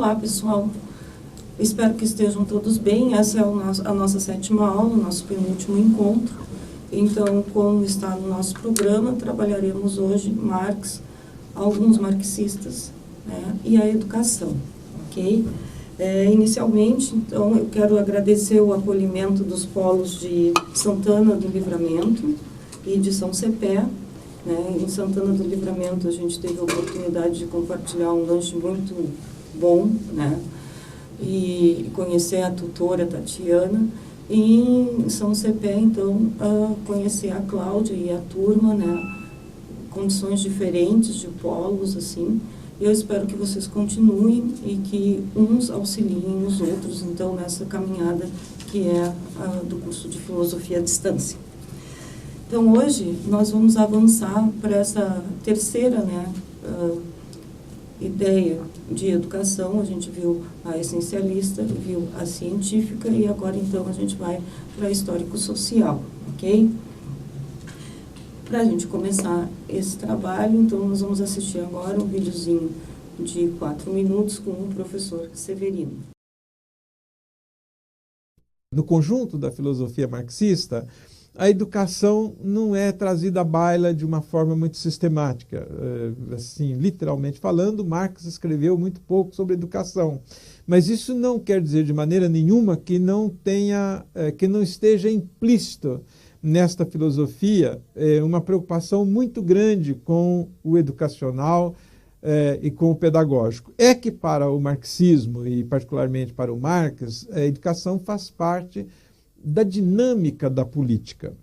Olá, pessoal. Espero que estejam todos bem. Essa é a nossa 7ª aula, o nosso penúltimo encontro. Então, como está no nosso programa, trabalharemos hoje Marx, alguns marxistas, né, e a educação, ok? Inicialmente, então, eu quero agradecer o acolhimento dos polos de Santana do Livramento e de São Cepé. Em Santana do Livramento, a gente teve a oportunidade de compartilhar um lanche muito bom, né? E conhecer a tutora Tatiana. E em São Cepé, então, conhecer a Cláudia e a turma, né? Condições diferentes de polos, assim. Eu espero que vocês continuem e que uns auxiliem os outros, então, nessa caminhada que é do curso de Filosofia à Distância. Então, hoje, nós vamos avançar para essa terceira, né, ideia de educação. A gente viu a essencialista, viu a científica e agora, então, a gente vai para a histórico-social, ok? Para a gente começar esse trabalho, então, nós vamos assistir agora um videozinho de 4 minutos com o professor Severino. No conjunto da filosofia marxista, a educação não é trazida à baila de uma forma muito sistemática. Assim, literalmente falando, Marx escreveu muito pouco sobre educação. Mas isso não quer dizer de maneira nenhuma que não esteja implícito nesta filosofia uma preocupação muito grande com o educacional e com o pedagógico. É que para o marxismo, e particularmente para o Marx, a educação faz parte da dinâmica da política.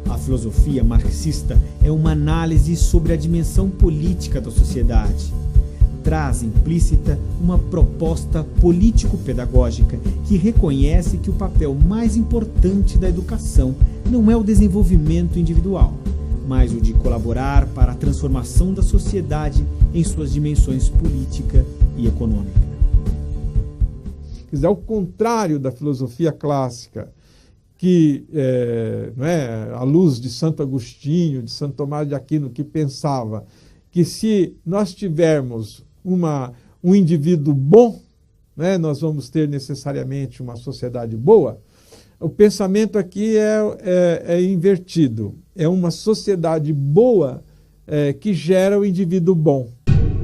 A filosofia marxista é uma análise sobre a dimensão política da sociedade. Traz implícita uma proposta político-pedagógica que reconhece que o papel mais importante da educação não é o desenvolvimento individual, mas o de colaborar para a transformação da sociedade em suas dimensões política e econômica. Quer dizer, ao contrário da filosofia clássica, que, à luz de Santo Agostinho, de Santo Tomás de Aquino, que pensava que se nós tivermos um indivíduo bom, nós vamos ter necessariamente uma sociedade boa, o pensamento aqui é invertido. É uma sociedade boa que gera o indivíduo bom.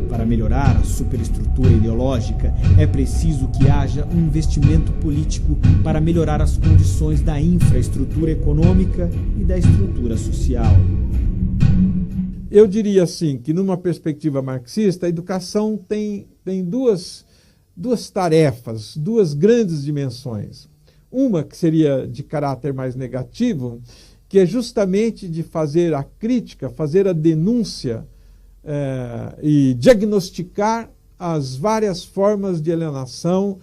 Para melhorar a superestrutura ideológica, é preciso que haja um investimento político para melhorar as condições da infraestrutura econômica e da estrutura social. Eu diria assim, que numa perspectiva marxista, a educação tem duas tarefas, duas grandes dimensões. Uma que seria de caráter mais negativo, que é justamente de fazer a crítica, fazer a denúncia, e diagnosticar as várias formas de alienação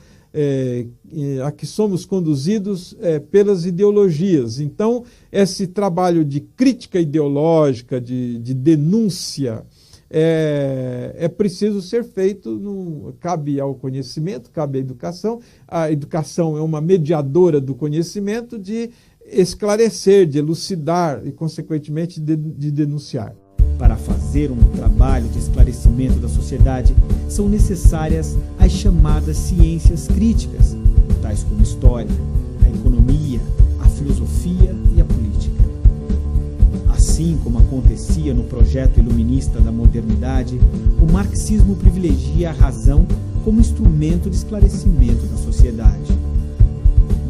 a que somos conduzidos pelas ideologias. Então, esse trabalho de crítica ideológica, de denúncia, é preciso ser feito, cabe ao conhecimento, cabe à educação. A educação é uma mediadora do conhecimento, de esclarecer, de elucidar e, consequentemente, de denunciar. Para fazer um trabalho de esclarecimento da sociedade, são necessárias as chamadas ciências críticas, tais como a história, a economia, a filosofia e a política. Assim como acontecia no projeto iluminista da modernidade, o marxismo privilegia a razão como instrumento de esclarecimento da sociedade.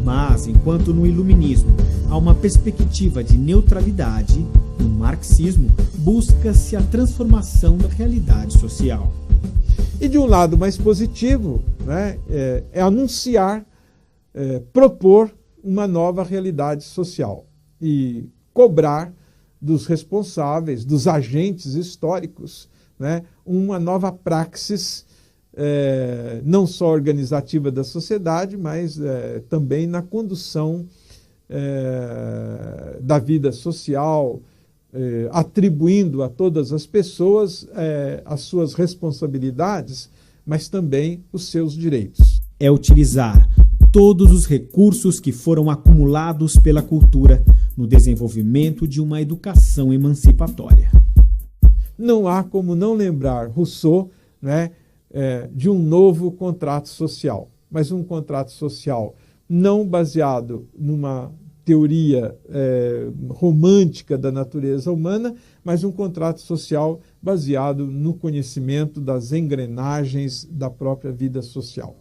Mas, enquanto no iluminismo há uma perspectiva de neutralidade, no marxismo busca-se a transformação da realidade social. E de um lado mais positivo, é anunciar, propor uma nova realidade social e cobrar dos responsáveis, dos agentes históricos, uma nova praxis, não só organizativa da sociedade, mas também na condução da vida social, atribuindo a todas as pessoas as suas responsabilidades, mas também os seus direitos. É utilizar todos os recursos que foram acumulados pela cultura no desenvolvimento de uma educação emancipatória. Não há como não lembrar Rousseau, de um novo contrato social, mas um contrato social não baseado numa teoria romântica da natureza humana, mas um contrato social baseado no conhecimento das engrenagens da própria vida social.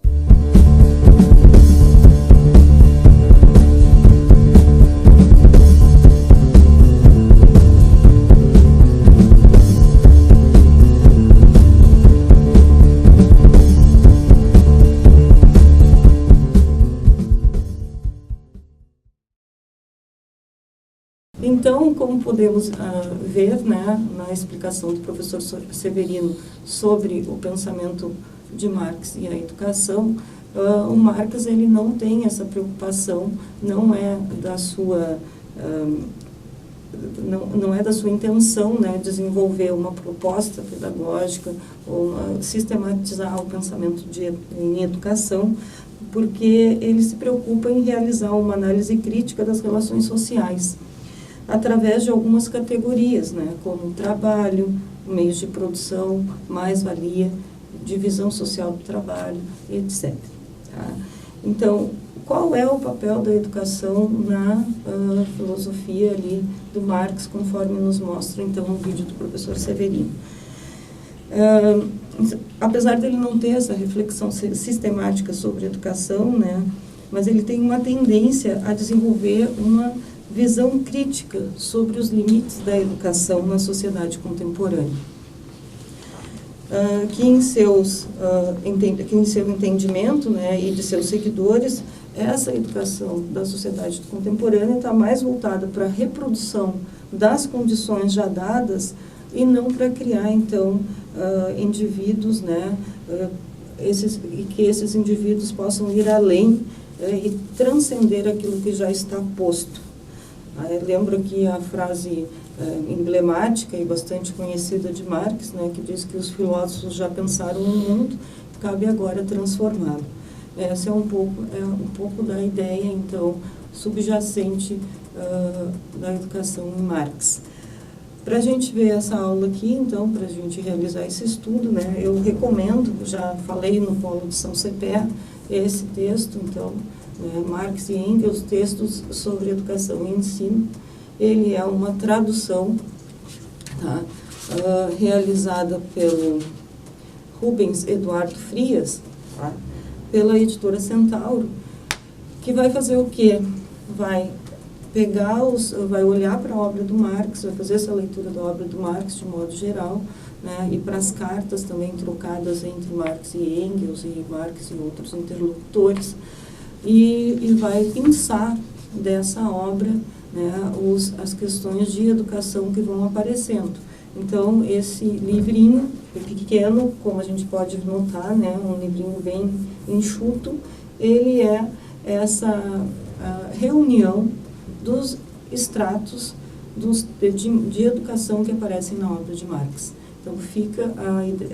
Então, como podemos ver, né, na explicação do professor Severino sobre o pensamento de Marx e a educação, o Marx ele não tem essa preocupação, não é da sua intenção, né, desenvolver uma proposta pedagógica ou sistematizar o pensamento em educação, porque ele se preocupa em realizar uma análise crítica das relações sociais, através de algumas categorias, né, como trabalho, meios de produção, mais-valia, divisão social do trabalho, etc. Tá? Então, qual é o papel da educação na filosofia ali do Marx, conforme nos mostra, então, o vídeo do professor Severino? Apesar dele não ter essa reflexão sistemática sobre educação, né, mas ele tem uma tendência a desenvolver uma visão crítica sobre os limites da educação na sociedade contemporânea, que em seu entendimento, né, e de seus seguidores, essa educação da sociedade contemporânea está mais voltada para a reprodução das condições já dadas e não para criar, então, indivíduos, né, e que esses indivíduos possam ir além e transcender aquilo que já está posto. Eu lembro aqui a frase emblemática e bastante conhecida de Marx, né, que diz que os filósofos já pensaram no mundo, cabe agora transformá-lo. Essa é um pouco da ideia, então, subjacente da educação em Marx. Para a gente ver essa aula aqui, então, para a gente realizar esse estudo, né, eu recomendo, já falei no Polo de São Cepé, esse texto, então, Marx e Engels, textos sobre educação e ensino. Ele é uma tradução, tá, realizada pelo Rubens Eduardo Frias, tá, pela editora Centauro, que vai fazer o quê? Vai olhar para a obra do Marx, vai fazer essa leitura da obra do Marx de modo geral, né, e para as cartas também trocadas entre Marx e Engels e Marx e outros interlocutores, e vai pensar dessa obra, né, as questões de educação que vão aparecendo. Então, esse livrinho pequeno, como a gente pode notar, né, um livrinho bem enxuto, ele é essa reunião dos extratos de educação que aparecem na obra de Marx. Então, fica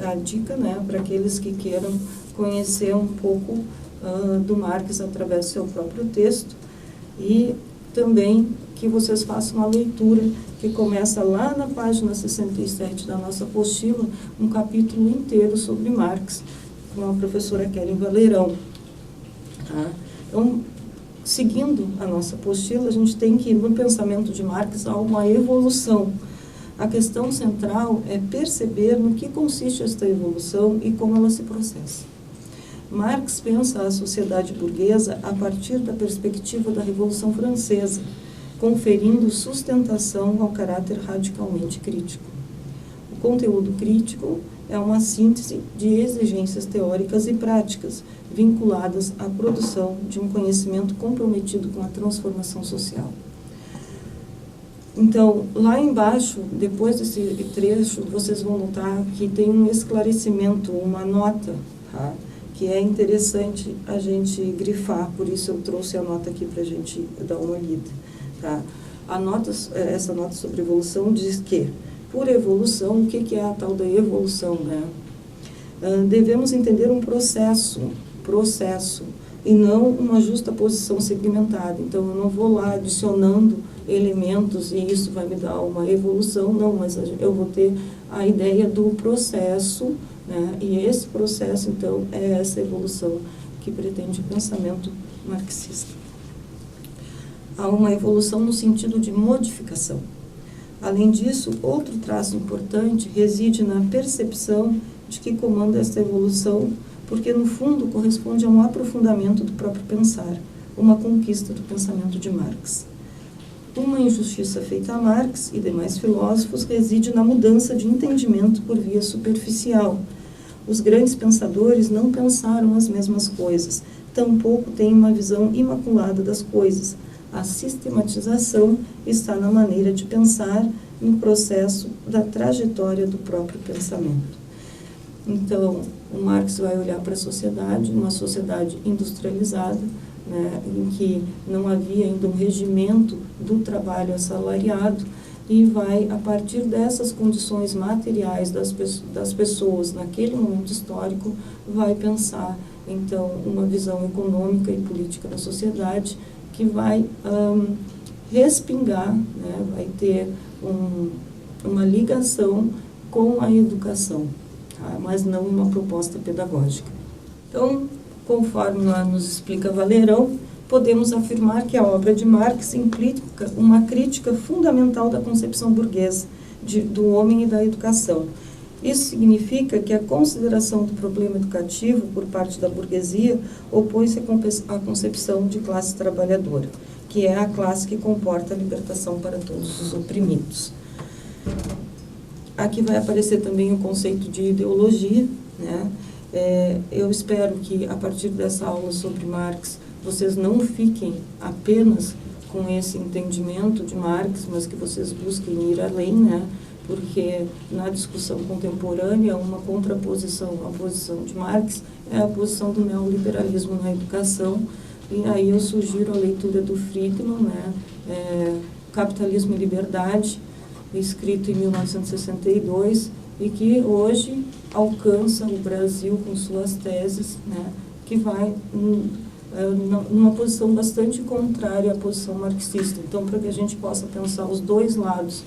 a dica, né, para aqueles que queiram conhecer um pouco do Marx através do seu próprio texto, e também que vocês façam a leitura que começa lá na página 67 da nossa apostila, um capítulo inteiro sobre Marx, com a professora Kellen Valerão. Tá? Então, seguindo a nossa apostila, a gente tem que, no pensamento de Marx, há uma evolução. A questão central é perceber no que consiste esta evolução e como ela se processa. Marx pensa a sociedade burguesa a partir da perspectiva da Revolução Francesa, conferindo sustentação ao caráter radicalmente crítico. O conteúdo crítico é uma síntese de exigências teóricas e práticas vinculadas à produção de um conhecimento comprometido com a transformação social. Então, lá embaixo, depois desse trecho, vocês vão notar que tem um esclarecimento, uma nota, tá? Que é interessante a gente grifar, por isso eu trouxe a nota aqui para a gente dar uma lida. Tá? Essa nota sobre evolução diz que, por evolução, o que é a tal da evolução, né? Devemos entender um processo, e não uma justa posição segmentada. Então, eu não vou lá adicionando elementos e isso vai me dar uma evolução, não, mas eu vou ter a ideia do processo, né? E esse processo, então, é essa evolução que pretende o pensamento marxista. Há uma evolução no sentido de modificação. Além disso, outro traço importante reside na percepção de que comanda esta evolução, porque, no fundo, corresponde a um aprofundamento do próprio pensar, uma conquista do pensamento de Marx. Uma injustiça feita a Marx e demais filósofos reside na mudança de entendimento por via superficial. Os grandes pensadores não pensaram as mesmas coisas, tampouco têm uma visão imaculada das coisas. A sistematização está na maneira de pensar, no processo da trajetória do próprio pensamento. Então, o Marx vai olhar para a sociedade, uma sociedade industrializada, né, em que não havia ainda um regimento do trabalho assalariado, e vai, a partir dessas condições materiais das pessoas naquele momento histórico, vai pensar, então, uma visão econômica e política da sociedade que vai respingar, né, vai ter uma ligação com a educação, tá? Mas não uma proposta pedagógica. Então, conforme lá nos explica Valerão, podemos afirmar que a obra de Marx implica uma crítica fundamental da concepção burguesa do homem e da educação. Isso significa que a consideração do problema educativo por parte da burguesia opõe-se à concepção de classe trabalhadora, que é a classe que comporta a libertação para todos os oprimidos. Aqui vai aparecer também o conceito de ideologia, né? Eu espero que, a partir dessa aula sobre Marx, vocês não fiquem apenas com esse entendimento de Marx, mas que vocês busquem ir além, né? Porque na discussão contemporânea, uma contraposição à posição de Marx é a posição do neoliberalismo na educação, e aí eu sugiro a leitura do Friedman, né? Capitalismo e Liberdade, escrito em 1962, e que hoje alcança o Brasil com suas teses, né? Que vai numa posição bastante contrária à posição marxista. Então, para que a gente possa pensar os dois lados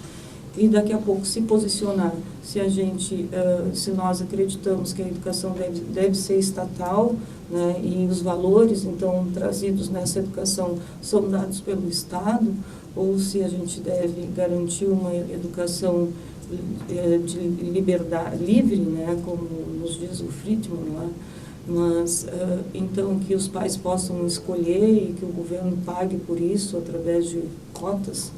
e daqui a pouco se posicionar, se nós acreditamos que a educação deve ser estatal, né, e os valores, então, trazidos nessa educação são dados pelo Estado, ou se a gente deve garantir uma educação de liberdade, livre, né, como nos diz o Friedman lá, mas, então, que os pais possam escolher e que o governo pague por isso através de cotas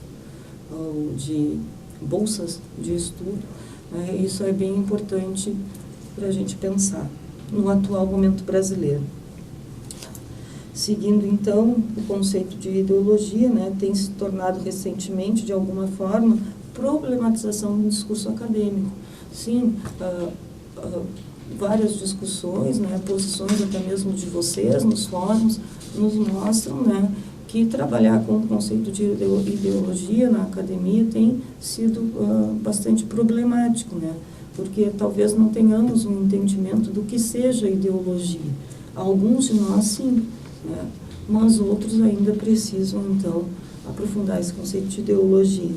ou de bolsas de estudo, isso é bem importante para a gente pensar no atual momento brasileiro. Seguindo, então, o conceito de ideologia, né, tem se tornado recentemente, de alguma forma, problematização do discurso acadêmico. Sim, várias discussões, né, posições até mesmo de vocês nos fóruns, nos mostram, né, que trabalhar com o conceito de ideologia na academia tem sido bastante problemático, né? Porque talvez não tenhamos um entendimento do que seja ideologia. Alguns de nós, sim, né? Mas outros ainda precisam, então, aprofundar esse conceito de ideologia.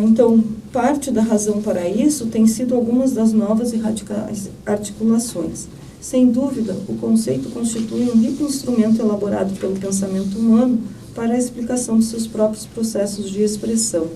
Então, parte da razão para isso tem sido algumas das novas e radicais articulações. Sem dúvida, o conceito constitui um rico instrumento elaborado pelo pensamento humano para a explicação de seus próprios processos de expressão,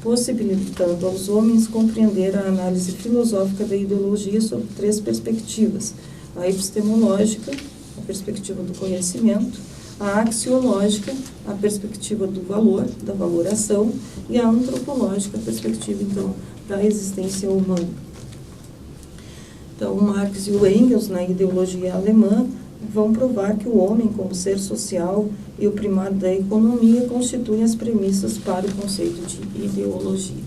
possibilitando aos homens compreender a análise filosófica da ideologia sob 3 perspectivas: a epistemológica, a perspectiva do conhecimento, a axiológica, a perspectiva do valor, da valoração, e a antropológica, a perspectiva, então, da existência humana. Então, o Marx e o Engels, na ideologia alemã, vão provar que o homem, como ser social e o primado da economia, constituem as premissas para o conceito de ideologia.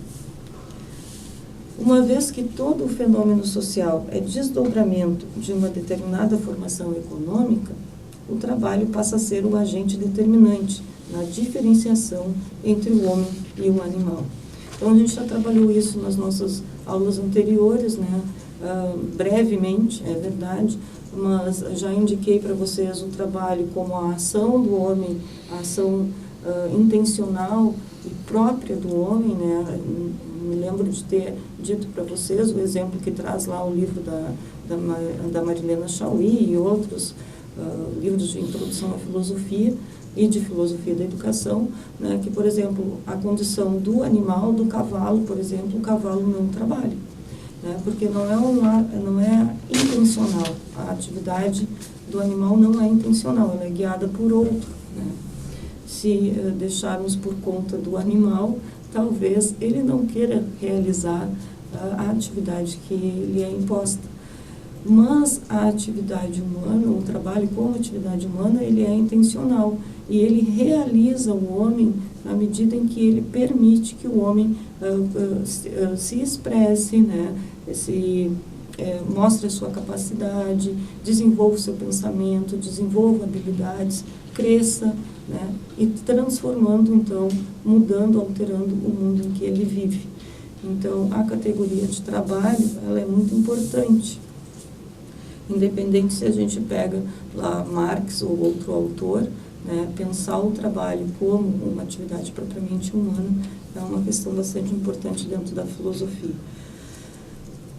Uma vez que todo o fenômeno social é desdobramento de uma determinada formação econômica, o trabalho passa a ser o agente determinante na diferenciação entre o homem e o animal. Então, a gente já trabalhou isso nas nossas aulas anteriores, né? Brevemente, é verdade, mas já indiquei para vocês o trabalho como a ação do homem, a ação intencional e própria do homem, né, me lembro de ter dito para vocês o exemplo que traz lá o livro da Marilena Chauí e outros livros de introdução à filosofia e de filosofia da educação, né, que, por exemplo, a condição do animal, do cavalo, por exemplo, o cavalo não trabalha, né, porque não é intencional. A atividade do animal não é intencional, ela é guiada por outro, né. Se deixarmos por conta do animal, talvez ele não queira realizar a atividade que lhe é imposta. Mas a atividade humana, o trabalho como atividade humana, ele é intencional e ele realiza o homem na medida em que ele permite que o homem se expresse, né, mostre a sua capacidade, desenvolva o seu pensamento, desenvolva habilidades, cresça, né, e transformando, então, mudando, alterando o mundo em que ele vive. Então, a categoria de trabalho, ela é muito importante. Independente se a gente pega lá Marx ou outro autor, né, pensar o trabalho como uma atividade propriamente humana é uma questão bastante importante dentro da filosofia.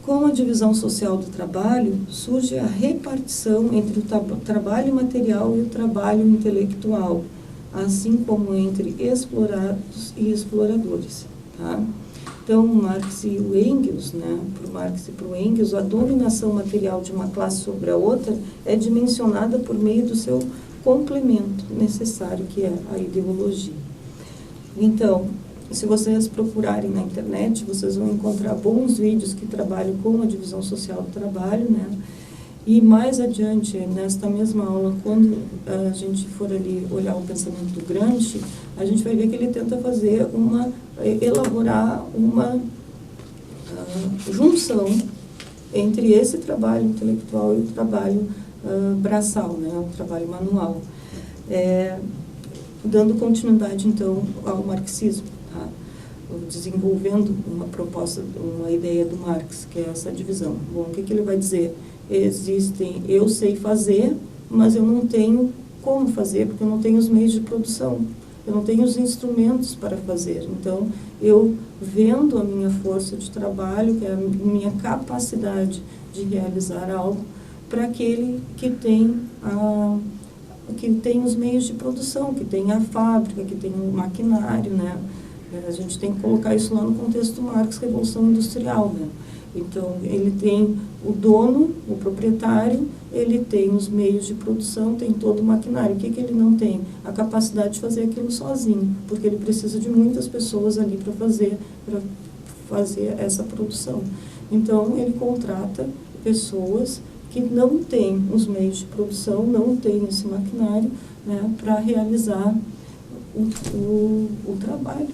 Com a divisão social do trabalho, surge a repartição entre o trabalho material e o trabalho intelectual, assim como entre explorados e exploradores. Tá? Então, Marx e o Engels, né, para o Marx e para o Engels, a dominação material de uma classe sobre a outra é dimensionada por meio do seu complemento necessário, que é a ideologia. Então, se vocês procurarem na internet, vocês vão encontrar bons vídeos que trabalham com a divisão social do trabalho, né? E mais adiante, nesta mesma aula, quando a gente for ali olhar o pensamento do Gramsci, a gente vai ver que ele tenta elaborar uma junção entre esse trabalho intelectual e o trabalho braçal, né? O trabalho manual, dando continuidade, então, ao marxismo, tá? Desenvolvendo uma proposta, uma ideia do Marx, que é essa divisão. Bom, o que ele vai dizer? Eu sei fazer, mas eu não tenho como fazer, porque eu não tenho os meios de produção, eu não tenho os instrumentos para fazer. Então, eu vendo a minha força de trabalho, que é a minha capacidade de realizar algo, para aquele que tem os meios de produção, que tem a fábrica, que tem o maquinário, né? A gente tem que colocar isso lá no contexto do Marx, Revolução Industrial, né? Então, ele tem o dono, o proprietário, ele tem os meios de produção, tem todo o maquinário. O que ele não tem? A capacidade de fazer aquilo sozinho, porque ele precisa de muitas pessoas ali para fazer essa produção. Então, ele contrata pessoas que não têm os meios de produção, não têm esse maquinário, né, para realizar o trabalho.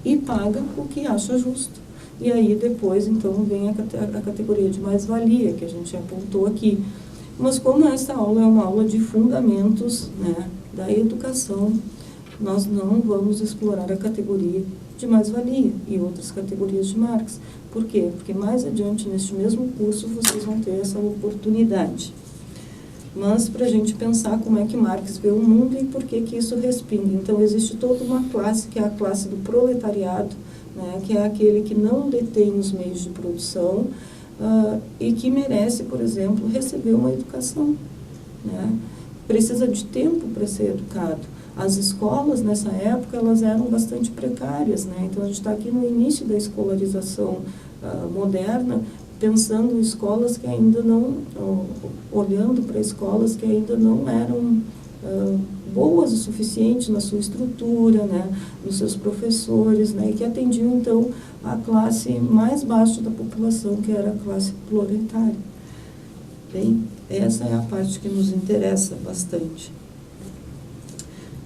E paga o que acha justo. E aí depois, então, vem a categoria de mais-valia, que a gente apontou aqui. Mas como essa aula é uma aula de fundamentos, né, da educação, nós não vamos explorar a categoria de mais-valia e outras categorias de Marx. Por quê? Porque mais adiante, neste mesmo curso, vocês vão ter essa oportunidade. Mas para a gente pensar como é que Marx vê o mundo e por que isso respinga. Então, existe toda uma classe, que é a classe do proletariado, né, que é aquele que não detém os meios de produção e que merece, por exemplo, receber uma educação, né? Precisa de tempo para ser educado. As escolas, nessa época, elas eram bastante precárias, né? Então, a gente está aqui no início da escolarização moderna, pensando em escolas que ainda não, olhando para escolas que ainda não eram boas o suficiente na sua estrutura, né, nos seus professores, né, e que atendiam, então, a classe mais baixa da população, que era a classe proletária. Bem, essa é a parte que nos interessa bastante.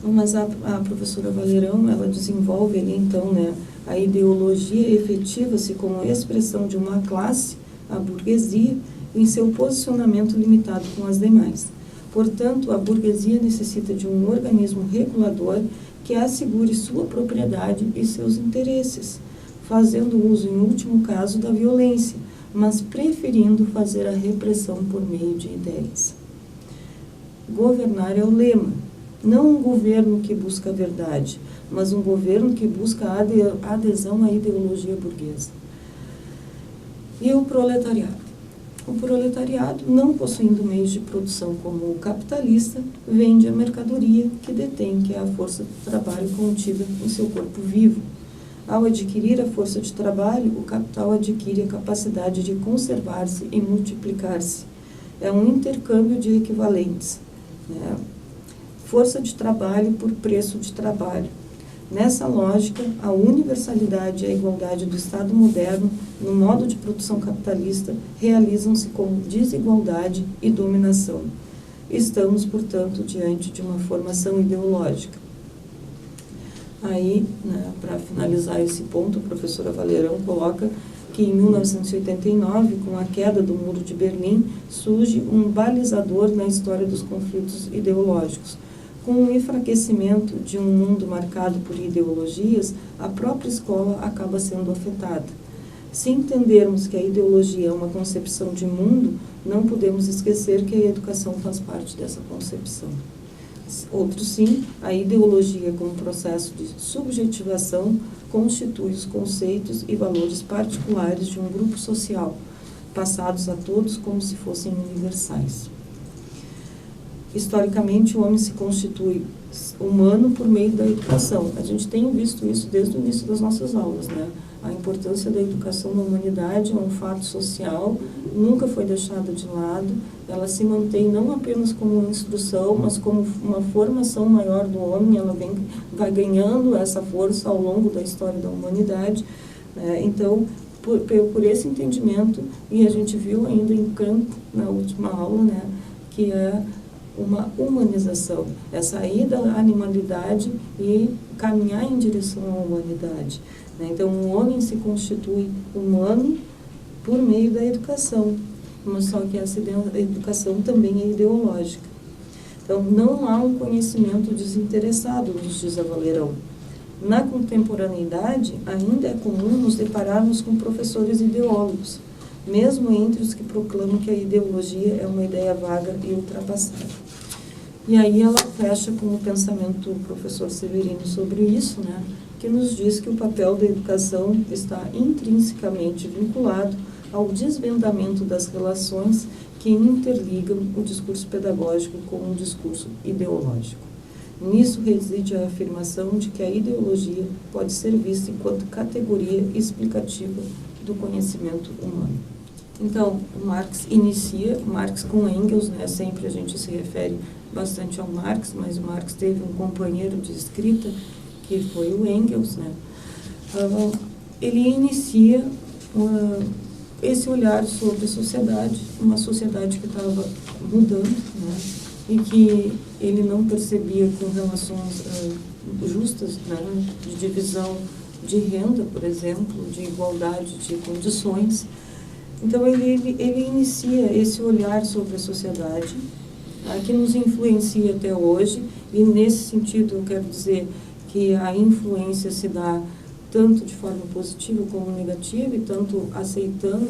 Mas a professora Valerão, ela desenvolve ali, então, né, a ideologia efetiva-se como expressão de uma classe, a burguesia, em seu posicionamento limitado com as demais. Portanto, a burguesia necessita de um organismo regulador que assegure sua propriedade e seus interesses, fazendo uso, em último caso, da violência, mas preferindo fazer a repressão por meio de ideias. Governar é o lema, Não um governo que busca a verdade, mas um governo que busca a adesão à ideologia burguesa. E o proletariado. O proletariado, não possuindo meios de produção como o capitalista, vende a mercadoria que detém, que é a força de trabalho contida em seu corpo vivo. Ao adquirir a força de trabalho, o capital adquire a capacidade de conservar-se e multiplicar-se. É um intercâmbio de equivalentes, né? Força de trabalho por preço de trabalho. Nessa lógica, a universalidade e a igualdade do Estado moderno, no modo de produção capitalista, realizam-se com desigualdade e dominação. Estamos, portanto, diante de uma formação ideológica. Aí, né, para finalizar esse ponto, a professora Valerão coloca que em 1989, com a queda do Muro de Berlim, surge um balizador na história dos conflitos ideológicos. Com o enfraquecimento de um mundo marcado por ideologias, a própria escola acaba sendo afetada. Se entendermos que a ideologia é uma concepção de mundo, não podemos esquecer que a educação faz parte dessa concepção. Outro sim, a ideologia como processo de subjetivação constitui os conceitos e valores particulares de um grupo social, passados a todos como se fossem universais. Historicamente, o homem se constitui humano por meio da educação. A gente tem visto isso desde o início das nossas aulas, né? A importância da educação na humanidade é um fato social, nunca foi deixada de lado, ela se mantém não apenas como instrução, mas como uma formação maior do homem, ela vai ganhando essa força ao longo da história da humanidade, né? Então, por esse entendimento, e a gente viu ainda em campo, na última aula, né, que é uma humanização, é sair da animalidade e caminhar em direção à humanidade. Então, o homem se constitui humano por meio da educação, mas só que essa educação também é ideológica. Então, não há um conhecimento desinteressado, nos diz a Valerão. Na contemporaneidade, ainda é comum nos depararmos com professores ideólogos, mesmo entre os que proclamam que a ideologia é uma ideia vaga e ultrapassada. E aí ela fecha com o pensamento do professor Severino sobre isso, né, que nos diz que o papel da educação está intrinsecamente vinculado ao desvendamento das relações que interligam o discurso pedagógico com o discurso ideológico. Nisso reside a afirmação de que a ideologia pode ser vista enquanto categoria explicativa do conhecimento humano. Então, Marx inicia, Marx com Engels, né, sempre a gente se refere bastante ao Marx, mas o Marx teve um companheiro de escrita, que foi o Engels, né? Ele inicia esse olhar sobre a sociedade, uma sociedade que estava mudando, né? E que ele não percebia com relações justas, né? De divisão de renda, por exemplo, de igualdade de condições. Então, ele inicia esse olhar sobre a sociedade, que nos influencia até hoje, e nesse sentido eu quero dizer que a influência se dá tanto de forma positiva como negativa, e tanto aceitando,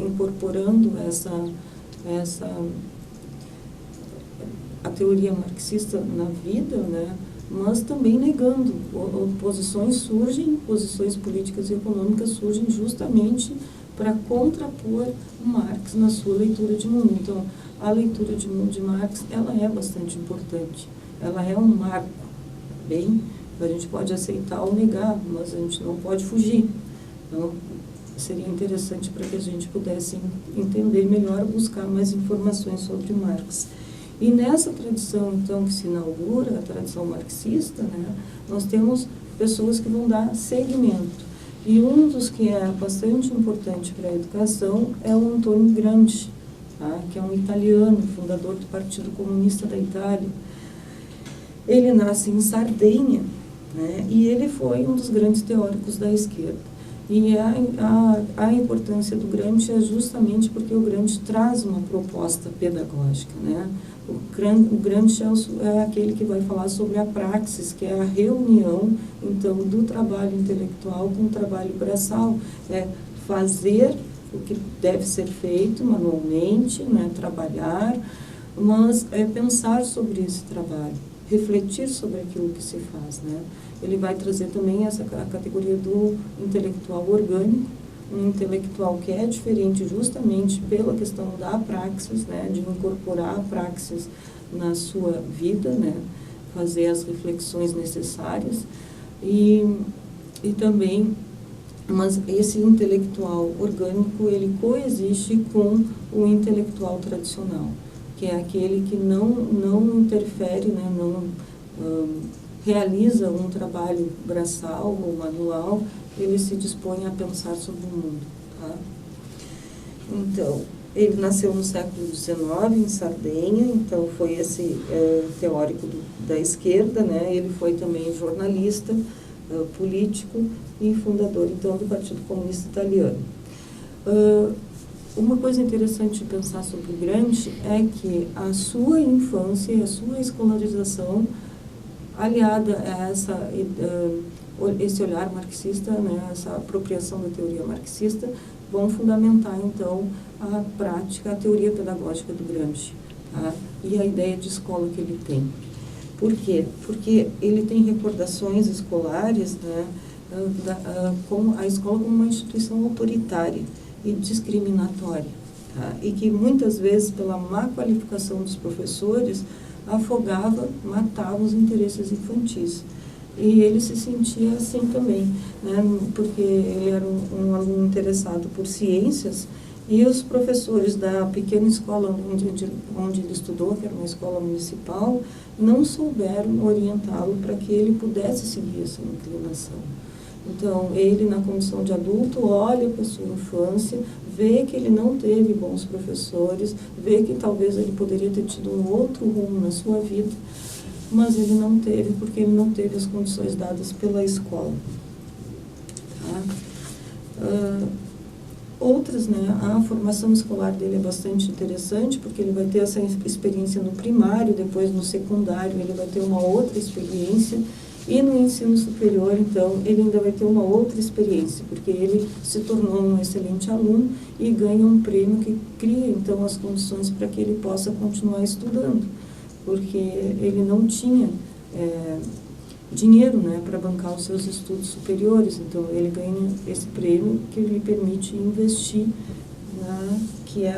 incorporando a teoria marxista na vida, né? Mas também negando. Posições políticas e econômicas surgem justamente para contrapor Marx na sua leitura de mundo. Então, a leitura de mundo de Marx, ela é bastante importante. Ela é um marco, bem, a gente pode aceitar ou negar, mas a gente não pode fugir. Então, seria interessante para que a gente pudesse entender melhor, buscar mais informações sobre Marx. E nessa tradição, então, que se inaugura, a tradição marxista, né, nós temos pessoas que vão dar seguimento. E um dos que é bastante importante para a educação é o Antônio Gramsci, tá, que é um italiano, fundador do Partido Comunista da Itália. Ele nasce em Sardenha, né, e ele foi um dos grandes teóricos da esquerda. E a importância do Gramsci é justamente porque o Gramsci traz uma proposta pedagógica, né? O Gramsci é aquele que vai falar sobre a praxis, que é a reunião, então, do trabalho intelectual com o trabalho braçal. É fazer o que deve ser feito manualmente, né? Trabalhar, mas é pensar sobre esse trabalho, refletir sobre aquilo que se faz, né? Ele vai trazer também a categoria do intelectual orgânico, um intelectual que é diferente justamente pela questão da praxis, né? De incorporar a praxis na sua vida, né? Fazer as reflexões necessárias e também, mas esse intelectual orgânico, ele coexiste com o intelectual tradicional, que é aquele que não interfere, né, não realiza um trabalho braçal ou manual, ele se dispõe a pensar sobre o mundo. Tá? Então, ele nasceu no século XIX, em Sardenha, então foi esse teórico da esquerda, né? Ele foi também jornalista, político e fundador, então, do Partido Comunista Italiano. Uma coisa interessante de pensar sobre Gramsci é que a sua infância e a sua escolarização, aliada a esse olhar marxista, né, essa apropriação da teoria marxista, vão fundamentar, então, a prática, a teoria pedagógica do Gramsci, tá? E a ideia de escola que ele tem. Por quê? Porque ele tem recordações escolares, né, com a escola como uma instituição autoritária e discriminatória, tá? E que muitas vezes, pela má qualificação dos professores, afogava, matava os interesses infantis. E ele se sentia assim também, né? Porque ele era um aluno interessado por ciências, e os professores da pequena escola onde ele estudou, que era uma escola municipal, não souberam orientá-lo para que ele pudesse seguir essa inclinação. Então, ele, na condição de adulto, olha para a sua infância, vê que ele não teve bons professores, vê que talvez ele poderia ter tido um outro rumo na sua vida, mas ele não teve, porque ele não teve as condições dadas pela escola. Tá? Outras, né, a formação escolar dele é bastante interessante, porque ele vai ter essa experiência no primário, depois no secundário ele vai ter uma outra experiência, e no ensino superior, então, ele ainda vai ter uma outra experiência, porque ele se tornou um excelente aluno e ganha um prêmio que cria, então, as condições para que ele possa continuar estudando, porque ele não tinha dinheiro, né, para bancar os seus estudos superiores, então ele ganha esse prêmio que lhe permite investir, que é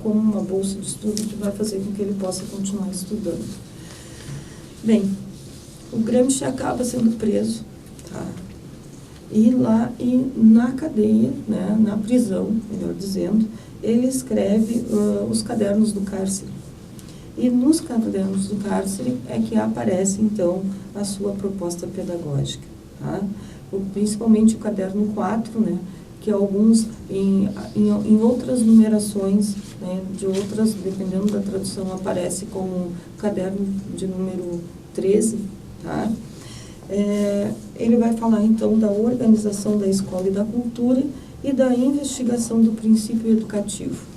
como uma bolsa de estudo que vai fazer com que ele possa continuar estudando. Bem, o Gramsci acaba sendo preso, tá? E na cadeia, né, na prisão, melhor dizendo, ele escreve os cadernos do cárcere. E nos cadernos do cárcere é que aparece, então, a sua proposta pedagógica. Tá? Principalmente o caderno 4, né, que alguns, em outras numerações, né, de outras, dependendo da tradução, aparece como caderno de número 13. Tá? Ele vai falar, então, da organização da escola e da cultura e da investigação do princípio educativo.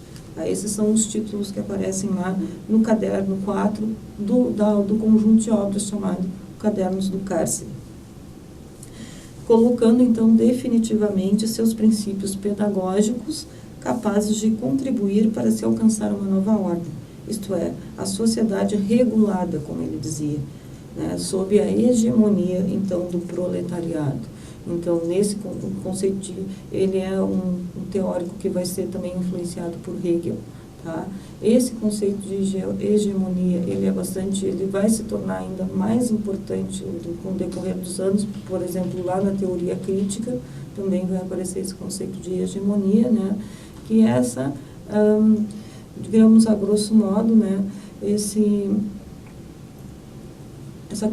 Esses são os títulos que aparecem lá no caderno 4 do conjunto de obras chamado Cadernos do Cárcere. Colocando, então, definitivamente seus princípios pedagógicos capazes de contribuir para se alcançar uma nova ordem, isto é, a sociedade regulada, como ele dizia, né, sob a hegemonia, então, do proletariado. Então, nesse conceito, ele é um teórico que vai ser também influenciado por Hegel. Tá? Esse conceito de hegemonia, ele vai se tornar ainda mais importante com o decorrer dos anos. Por exemplo, lá na teoria crítica, também vai aparecer esse conceito de hegemonia, né? Que é essa, digamos, a grosso modo, né? Essa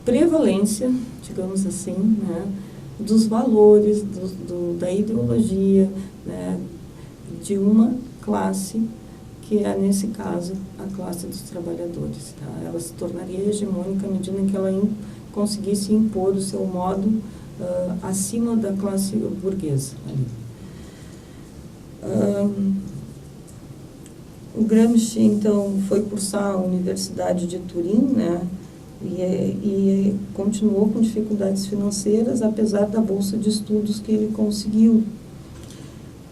prevalência, digamos assim, né, dos valores, da ideologia, né, de uma classe, que é, nesse caso, a classe dos trabalhadores. Tá? Ela se tornaria hegemônica à medida em que ela conseguisse impor o seu modo acima da classe burguesa. O Gramsci, então, foi cursar a Universidade de Turim, né, e continuou com dificuldades financeiras, apesar da bolsa de estudos que ele conseguiu.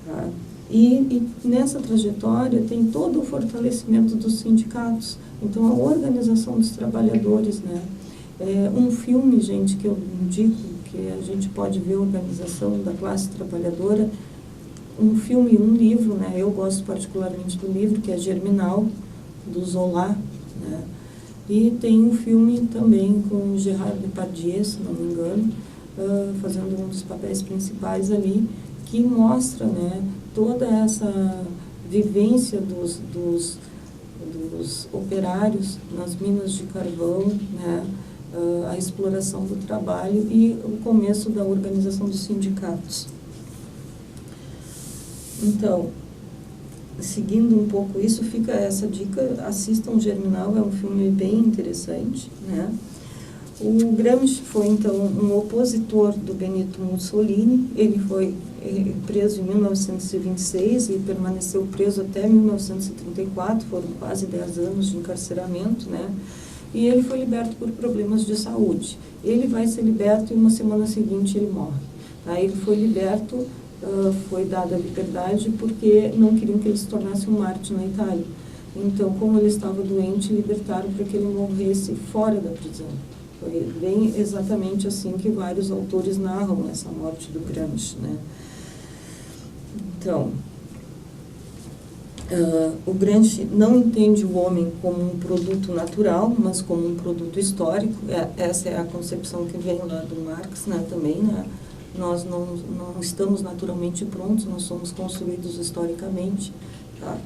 Tá? E nessa trajetória tem todo o fortalecimento dos sindicatos, então a organização dos trabalhadores, né? Um filme, gente, que eu indico, que a gente pode ver a organização da classe trabalhadora, um filme e um livro, né? Eu gosto particularmente do livro, que é Germinal, do Zola, né? E tem um filme também com o Gerard Depardieu, se não me engano, fazendo um dos papéis principais ali, que mostra, né, toda essa vivência dos operários nas minas de carvão, né, a exploração do trabalho e o começo da organização dos sindicatos. Então, seguindo um pouco isso, fica essa dica, assistam Germinal, é um filme bem interessante, né? O Gramsci foi, então, um opositor do Benito Mussolini. Ele foi preso em 1926 e permaneceu preso até 1934, foram quase 10 anos de encarceramento, né? E ele foi liberto por problemas de saúde. Ele vai ser liberto e uma semana seguinte ele morre. Tá? Ele foi liberto, foi dada a liberdade porque não queriam que ele se tornasse um mártir na Itália. Então, como ele estava doente, libertaram para que ele morresse fora da prisão. Foi bem exatamente assim que vários autores narram essa morte do Gramsci, né? Então, o Gramsci não entende o homem como um produto natural, mas como um produto histórico. Essa é a concepção que vem lá do Marx, né, também, né? Nós não estamos naturalmente prontos, nós somos construídos historicamente, tá?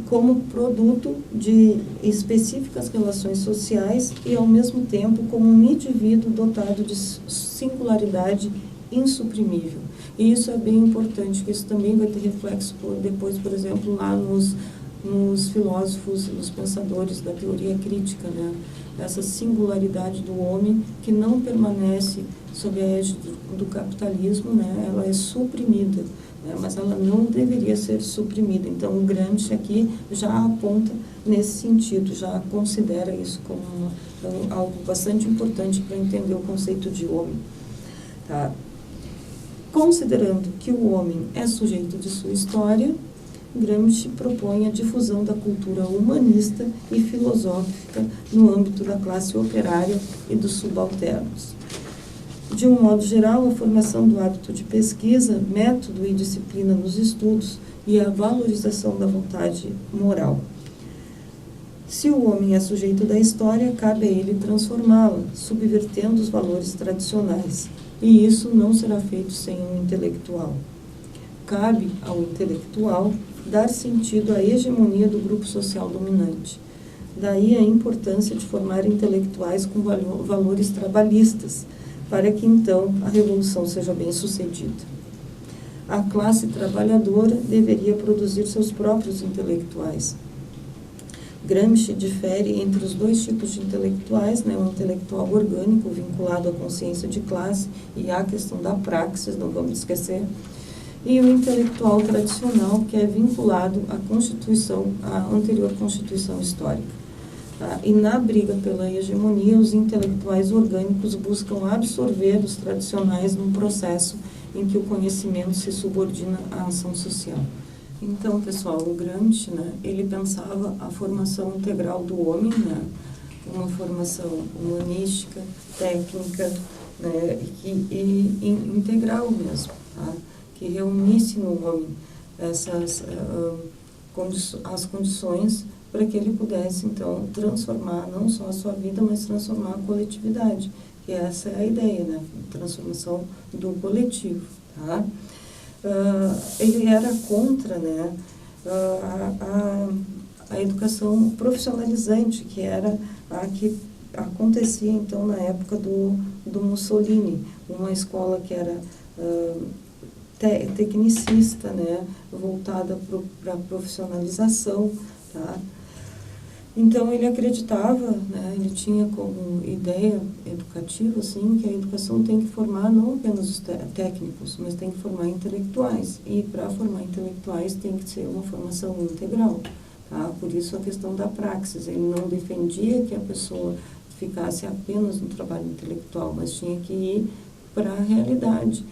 Como produto de específicas relações sociais e, ao mesmo tempo, como um indivíduo dotado de singularidade insuprimível. E isso é bem importante, que isso também vai ter reflexo depois, por exemplo, lá nos filósofos, nos pensadores da teoria crítica, né? Essa singularidade do homem que não permanece sob a égide do capitalismo, né? Ela é suprimida, né? Mas ela não deveria ser suprimida. Então, o Gramsci aqui já aponta nesse sentido, já considera isso como algo bastante importante para entender o conceito de homem. Tá? Considerando que o homem é sujeito de sua história, Gramsci propõe a difusão da cultura humanista e filosófica no âmbito da classe operária e dos subalternos. De um modo geral, a formação do hábito de pesquisa, método e disciplina nos estudos e a valorização da vontade moral. Se o homem é sujeito da história, cabe a ele transformá-la, subvertendo os valores tradicionais. E isso não será feito sem um intelectual. Cabe ao intelectual dar sentido à hegemonia do grupo social dominante. Daí a importância de formar intelectuais com valores trabalhistas, para que então a revolução seja bem sucedida. A classe trabalhadora deveria produzir seus próprios intelectuais. Gramsci difere entre os dois tipos de intelectuais, né, o intelectual orgânico, vinculado à consciência de classe e à questão da praxis, não vamos esquecer, e o intelectual tradicional, que é vinculado à Constituição, à anterior Constituição histórica. Tá? E na briga pela hegemonia, os intelectuais orgânicos buscam absorver os tradicionais num processo em que o conhecimento se subordina à ação social. Então, pessoal, o Gramsci, né, ele pensava a formação integral do homem, né, uma formação humanística, técnica, né, e integral mesmo, tá? Que reunisse no homem as condições para que ele pudesse, então, transformar não só a sua vida, mas transformar a coletividade, que essa é a ideia, né, transformação do coletivo, tá? Ele era contra, né, a educação profissionalizante, que era a que acontecia, então, na época do Mussolini, uma escola que era tecnicista, né, voltada para a profissionalização, tá? Então, ele acreditava, né, ele tinha como ideia educativa, assim, que a educação tem que formar não apenas os técnicos, mas tem que formar intelectuais. E para formar intelectuais tem que ser uma formação integral, tá? Por isso a questão da praxis. Ele não defendia que a pessoa ficasse apenas no trabalho intelectual, mas tinha que ir para a realidade.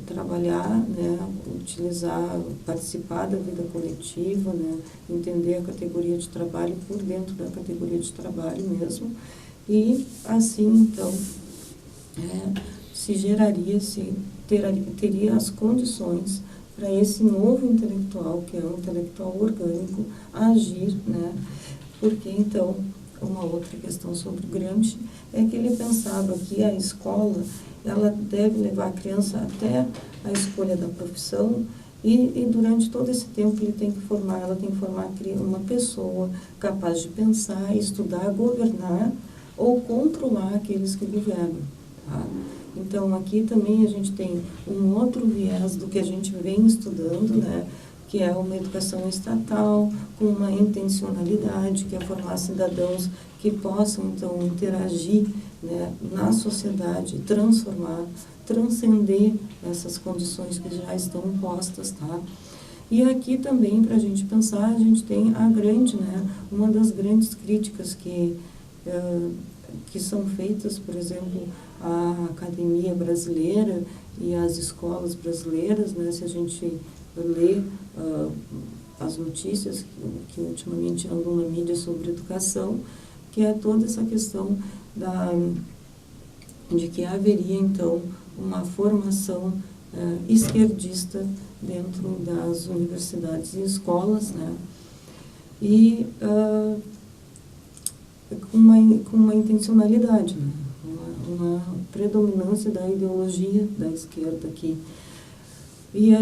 trabalhar, né, utilizar, participar da vida coletiva, né, entender a categoria de trabalho por dentro da categoria de trabalho mesmo, e assim, então, teria as condições para esse novo intelectual, que é um intelectual orgânico, agir, né, porque, então, uma outra questão sobre o Gramsci é que ele pensava que a escola, ela deve levar a criança até a escolha da profissão e durante todo esse tempo ela tem que formar uma pessoa capaz de pensar, estudar, governar ou controlar aqueles que governam, tá? Então, aqui também a gente tem um outro viés do que a gente vem estudando, né, que é uma educação estatal, com uma intencionalidade, que é formar cidadãos que possam, então, interagir, né, na sociedade, transcender essas condições que já estão postas, tá? E aqui também, para a gente pensar, a gente tem uma das grandes críticas que são feitas, por exemplo, à academia brasileira e às escolas brasileiras, né, se a gente lê as notícias que ultimamente andam na mídia sobre educação, que é toda essa questão de que haveria, então, uma formação esquerdista dentro das universidades e escolas, né, e com uma intencionalidade, né, uma predominância da ideologia da esquerda aqui. E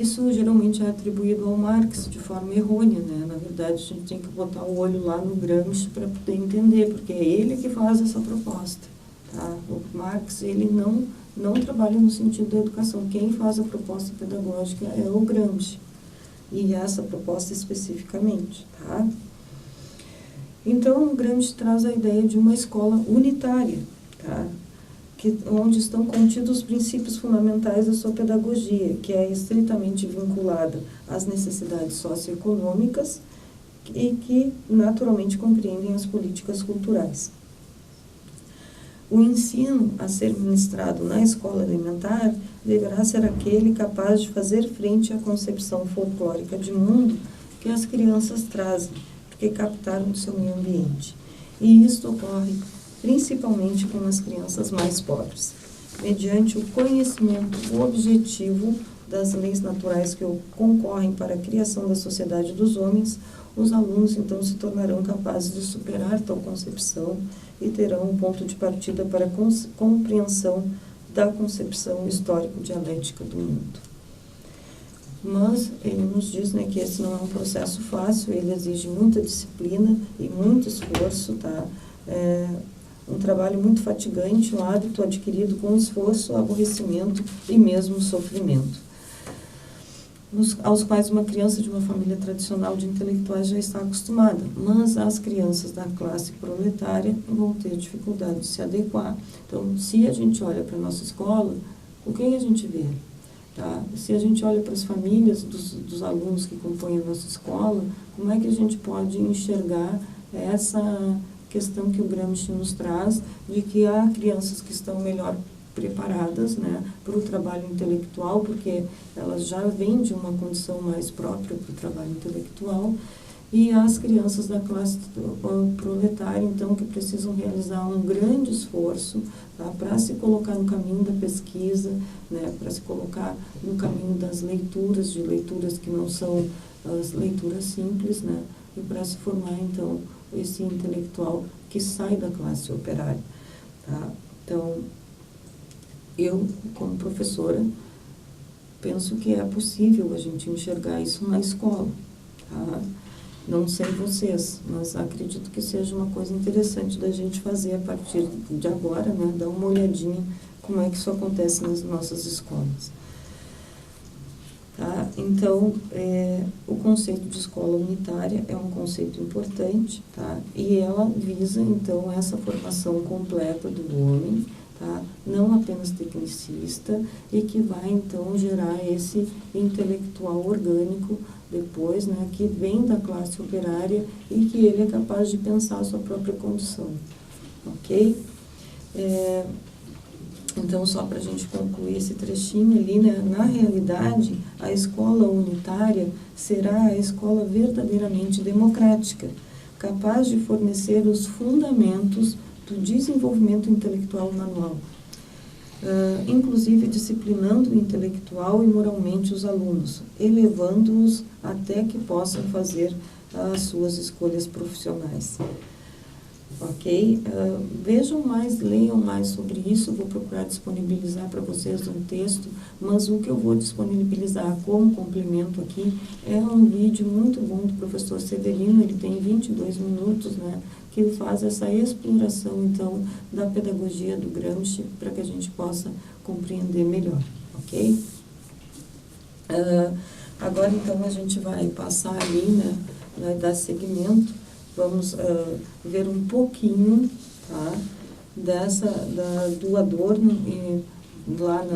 isso geralmente é atribuído ao Marx de forma errônea, né? Na verdade, a gente tem que botar o olho lá no Gramsci para poder entender, porque é ele que faz essa proposta, tá? O Marx, ele não trabalha no sentido da educação. Quem faz a proposta pedagógica é o Gramsci, e essa proposta especificamente, tá? Então, o Gramsci traz a ideia de uma escola unitária, tá? Onde estão contidos os princípios fundamentais da sua pedagogia, que é estritamente vinculada às necessidades socioeconômicas e que naturalmente compreendem as políticas culturais. O ensino a ser ministrado na escola elementar deverá ser aquele capaz de fazer frente à concepção folclórica de mundo que as crianças trazem, porque captaram do seu meio ambiente. E isto ocorre principalmente com as crianças mais pobres, mediante o conhecimento objetivo das leis naturais que concorrem para a criação da sociedade dos homens. Os alunos, então, se tornarão capazes de superar tal concepção e terão um ponto de partida para a compreensão da concepção histórico-dialética do mundo. Mas ele nos diz, né, que esse não é um processo fácil, ele exige muita disciplina e muito esforço, tá? Um trabalho muito fatigante, um hábito adquirido com esforço, aborrecimento e mesmo sofrimento, aos quais uma criança de uma família tradicional de intelectuais já está acostumada, mas as crianças da classe proletária vão ter dificuldade de se adequar. Então, se a gente olha para a nossa escola, o que a gente vê? Tá? Se a gente olha para as famílias dos alunos que compõem a nossa escola, como é que a gente pode enxergar essa questão que o Gramsci nos traz, de que há crianças que estão melhor preparadas, né, para o trabalho intelectual, porque elas já vêm de uma condição mais própria para o trabalho intelectual, e as crianças da classe proletária, então, que precisam realizar um grande esforço, tá, para se colocar no caminho da pesquisa, né, para se colocar no caminho das leituras, de leituras que não são as leituras simples, né, e para se formar, então, esse intelectual que sai da classe operária, tá? Então, eu, como professora, penso que é possível a gente enxergar isso na escola, tá? Não sei vocês, mas acredito que seja uma coisa interessante da gente fazer a partir de agora, né? Dar uma olhadinha como é que isso acontece nas nossas escolas. Tá? Então, o conceito de escola unitária é um conceito importante, tá? E ela visa, então, essa formação completa do homem, tá? Não apenas tecnicista, e que vai, então, gerar esse intelectual orgânico depois, né, que vem da classe operária e que ele é capaz de pensar a sua própria condição, ok? Então, só para a gente concluir esse trechinho ali, né? Na realidade, a escola unitária será a escola verdadeiramente democrática, capaz de fornecer os fundamentos do desenvolvimento intelectual manual, inclusive disciplinando intelectual e moralmente os alunos, elevando-os até que possam fazer as suas escolhas profissionais. Ok? Vejam mais, leiam mais sobre isso, vou procurar disponibilizar para vocês um texto, mas o que eu vou disponibilizar como complemento aqui é um vídeo muito bom do professor Severino, ele tem 22 minutos, né, que ele faz essa exploração, então, da pedagogia do Gramsci, para que a gente possa compreender melhor, ok? Agora, então, a gente vai passar ali, né, vai dar seguimento. Vamos ver um pouquinho, tá, do Adorno lá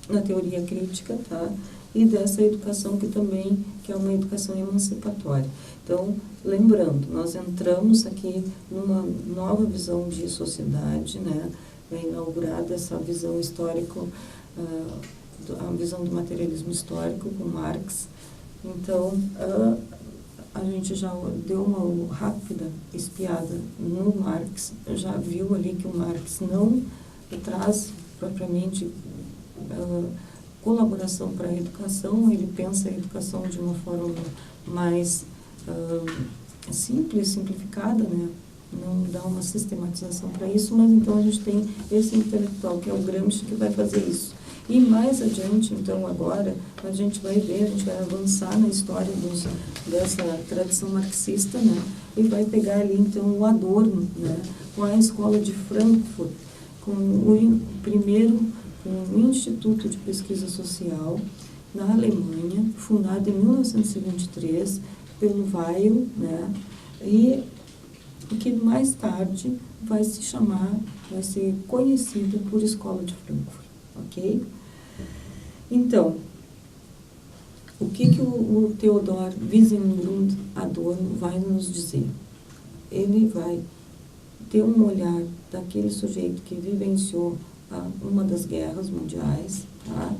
na teoria crítica, tá, e dessa educação que é uma educação emancipatória. Então, lembrando, nós entramos aqui numa nova visão de sociedade, né, é inaugurada essa visão histórico, a visão do materialismo histórico com Marx. Então, a gente já deu uma rápida espiada no Marx, já viu ali que o Marx não traz propriamente colaboração para a educação, ele pensa a educação de uma forma mais simples, simplificada, né? Não dá uma sistematização para isso, mas então a gente tem esse intelectual, que é o Gramsci, que vai fazer isso. E mais adiante, então, agora, a gente vai ver, a gente vai avançar na história dessa tradição marxista, né? E vai pegar ali, então, o Adorno, né? Com a Escola de Frankfurt, com o Instituto de Pesquisa Social, na Alemanha, fundado em 1923, pelo Weil, né? E que mais tarde vai ser conhecida por Escola de Frankfurt. Ok? Então, o que o Theodor Wiesengrund Adorno vai nos dizer? Ele vai ter um olhar daquele sujeito que vivenciou uma das guerras mundiais, tá?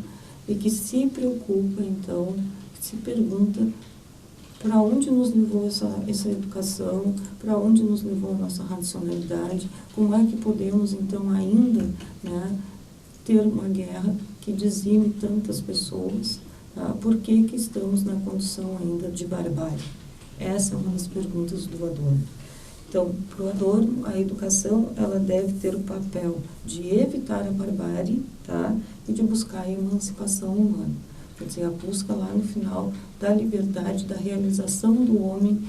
E que se preocupa, então, se pergunta para onde nos levou essa educação, para onde nos levou a nossa racionalidade, como é que podemos, então, ainda, né, ter uma guerra que dizime tantas pessoas, tá? Por que estamos na condição ainda de barbárie? Essa é uma das perguntas do Adorno. Então, para o Adorno, a educação ela deve ter o papel de evitar a barbárie, tá? E de buscar a emancipação humana. Quer dizer, a busca lá no final da liberdade, da realização do homem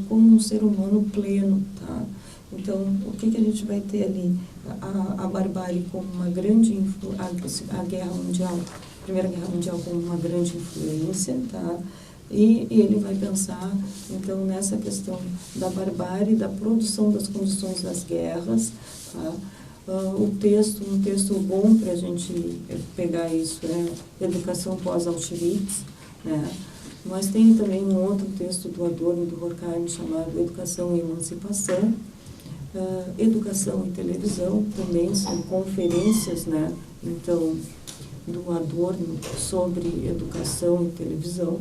como um ser humano pleno, tá? Então, o que a gente vai ter ali? A barbárie como uma grande a guerra mundial, a Primeira Guerra Mundial como uma grande influência, tá? E ele vai pensar, então, nessa questão da barbárie, da produção das condições das guerras, tá? Um texto bom para a gente pegar isso é Educação pós-Auschwitz, né? Mas tem também um outro texto do Adorno e do Horkheimer chamado Educação e Emancipação. Educação e televisão também são conferências, né? Então, do Adorno sobre educação e televisão.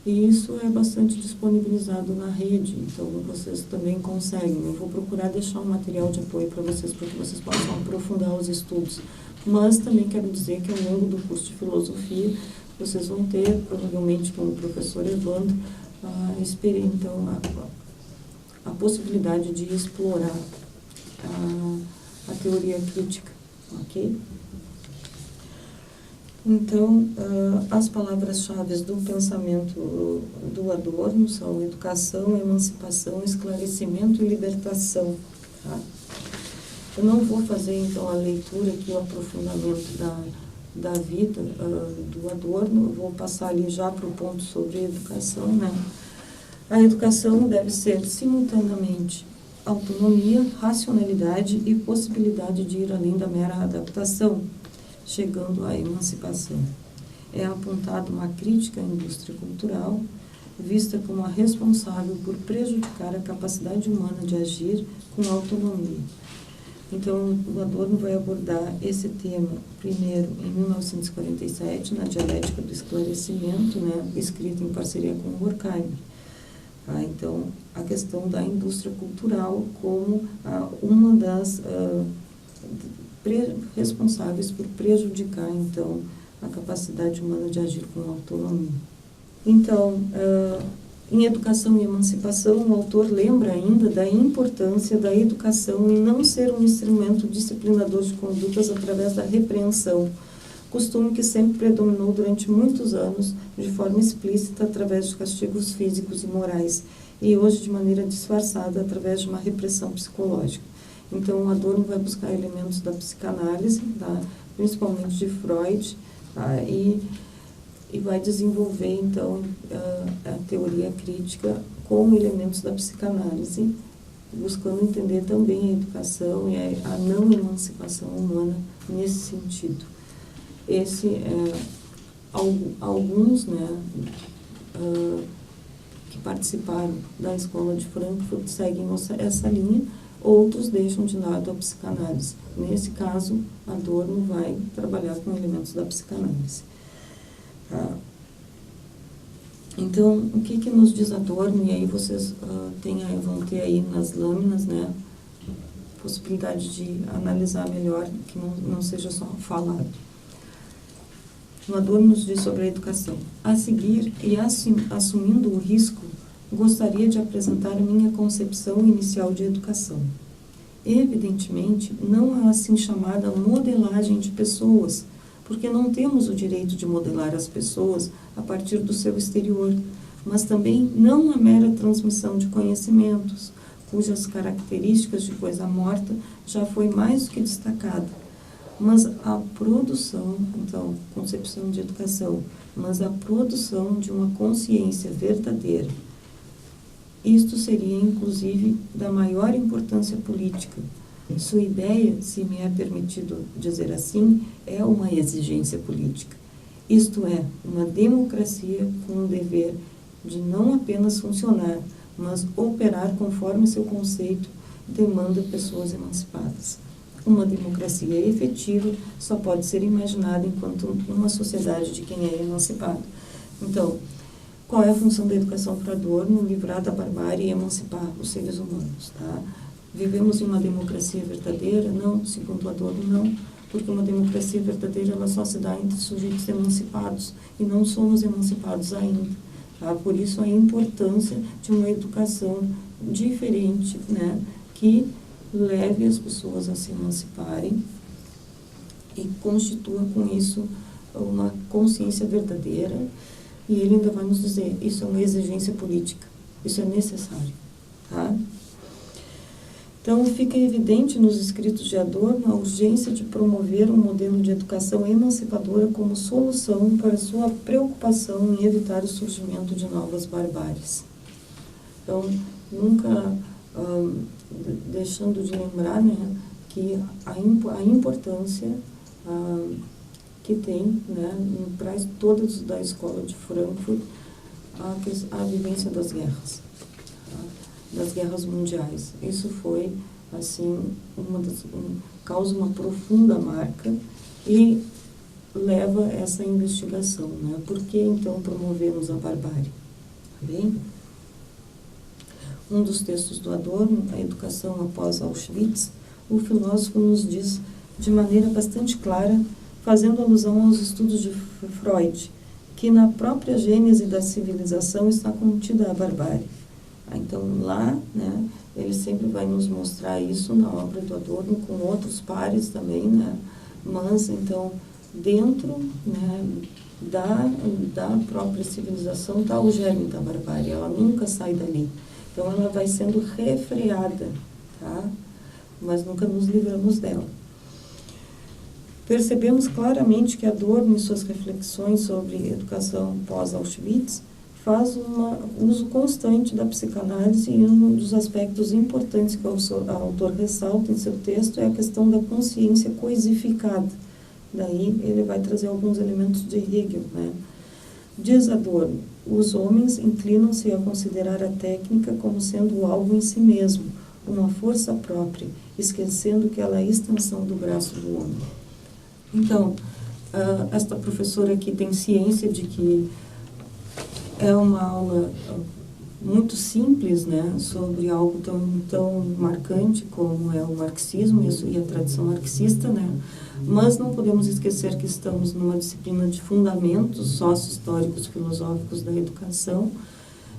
E isso é bastante disponibilizado na rede, então vocês também conseguem. Eu vou procurar deixar um material de apoio para vocês, para que vocês possam aprofundar os estudos. Mas também quero dizer que ao longo do curso de filosofia, vocês vão ter, provavelmente com o professor Evandro, então, a possibilidade de explorar a teoria crítica, ok? Então, as palavras-chave do pensamento do Adorno são educação, emancipação, esclarecimento e libertação. Tá? Eu não vou fazer, então, a leitura aqui, o aprofundamento da vida do Adorno, eu vou passar ali já para o ponto sobre educação, né? A educação deve ser simultaneamente autonomia, racionalidade e possibilidade de ir além da mera adaptação, chegando à emancipação. É apontada uma crítica à indústria cultural, vista como a responsável por prejudicar a capacidade humana de agir com autonomia. Então, o Adorno vai abordar esse tema, primeiro, em 1947, na Dialética do Esclarecimento, né, escrita em parceria com o Horkheimer. Tá? Então, a questão da indústria cultural como uma das responsáveis por prejudicar, então, a capacidade humana de agir com autonomia. Então, em Educação e Emancipação, o autor lembra ainda da importância da educação em não ser um instrumento disciplinador de condutas através da repreensão, costume que sempre predominou durante muitos anos, de forma explícita, através de castigos físicos e morais, e hoje de maneira disfarçada, através de uma repressão psicológica. Então, o Adorno vai buscar elementos da psicanálise, tá? Principalmente de Freud, tá? E vai desenvolver, então, a teoria crítica com elementos da psicanálise, buscando entender também a educação e a não emancipação humana nesse sentido. Alguns, né, que participaram da Escola de Frankfurt seguem essa linha, outros deixam de lado a psicanálise. Nesse caso, Adorno vai trabalhar com elementos da psicanálise. Então, o que nos diz Adorno? E aí vocês vão ter aí nas lâminas, né, possibilidade de analisar melhor, que não seja só falado. O Adorno nos diz sobre a educação. A seguir, e assumindo o risco, gostaria de apresentar a minha concepção inicial de educação. Evidentemente, não a assim chamada modelagem de pessoas, porque não temos o direito de modelar as pessoas a partir do seu exterior, mas também não a mera transmissão de conhecimentos, cujas características de coisa morta já foi mais do que destacada, mas a produção, então, concepção de educação, mas a produção de uma consciência verdadeira. Isto seria, inclusive, da maior importância política. Sua ideia, se me é permitido dizer assim, é uma exigência política. Isto é, uma democracia com o dever de não apenas funcionar, mas operar conforme seu conceito demanda pessoas emancipadas. Uma democracia efetiva só pode ser imaginada enquanto uma sociedade de quem é emancipado. Então, qual é a função da educação para Adorno? Livrar da barbárie e emancipar os seres humanos, tá? Vivemos em uma democracia verdadeira? Não, segundo Adorno, não, porque uma democracia verdadeira ela só se dá entre sujeitos emancipados, e não somos emancipados ainda. Tá? Por isso, a importância de uma educação diferente, né, que leve as pessoas a se emanciparem e constitua com isso uma consciência verdadeira. E ele ainda vai nos dizer, isso é uma exigência política, isso é necessário. Tá? Então, fica evidente nos escritos de Adorno a urgência de promover um modelo de educação emancipadora como solução para sua preocupação em evitar o surgimento de novas barbáries. Então, nunca deixando de lembrar, né, que a importância que tem, né, para todos da Escola de Frankfurt, a vivência das guerras. Das guerras mundiais. Isso foi, assim, causa uma profunda marca e leva essa investigação, né? Por que, então, promovemos a barbárie? Bem? Um dos textos do Adorno, A Educação após Auschwitz, o filósofo nos diz, de maneira bastante clara, fazendo alusão aos estudos de Freud, que na própria gênese da civilização está contida a barbárie. Então, lá, né, ele sempre vai nos mostrar isso na obra do Adorno, com outros pares também, né, mas, então, dentro, né, da própria civilização está o germe da barbárie, ela nunca sai dali. Então, ela vai sendo refreada, tá? Mas nunca nos livramos dela. Percebemos claramente que Adorno, em suas reflexões sobre educação pós-Auschwitz, faz um uso constante da psicanálise, e um dos aspectos importantes que o autor ressalta em seu texto é a questão da consciência coisificada. Daí ele vai trazer alguns elementos de Hegel, né? Diz Adorno, os homens inclinam-se a considerar a técnica como sendo algo em si mesmo, uma força própria, esquecendo que ela é a extensão do braço do homem. Então, esta professora aqui tem ciência de que é uma aula muito simples, né, sobre algo tão marcante como é o marxismo e a tradição marxista, né, mas não podemos esquecer que estamos numa disciplina de fundamentos sócio-históricos filosóficos da educação.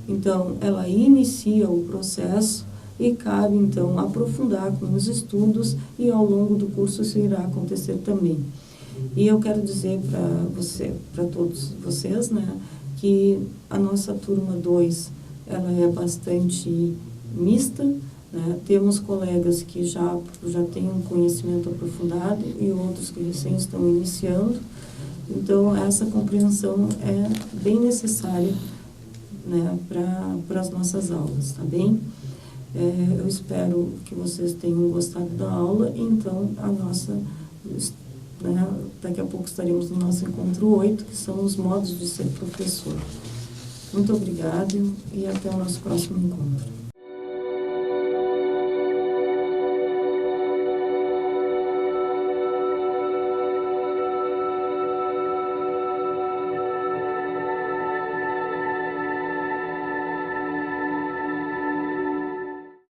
Então, ela inicia o processo e cabe, então, aprofundar com os estudos e ao longo do curso isso irá acontecer também. E eu quero dizer para todos vocês, né, que a nossa turma 2, ela é bastante mista, né? Temos colegas que já têm um conhecimento aprofundado e outros que recém estão iniciando. Então, essa compreensão é bem necessária, né, para as nossas aulas, tá bem? Eu espero que vocês tenham gostado da aula, então daqui a pouco estaremos no nosso encontro 8, que são os modos de ser professor. Muito obrigada e até o nosso próximo encontro.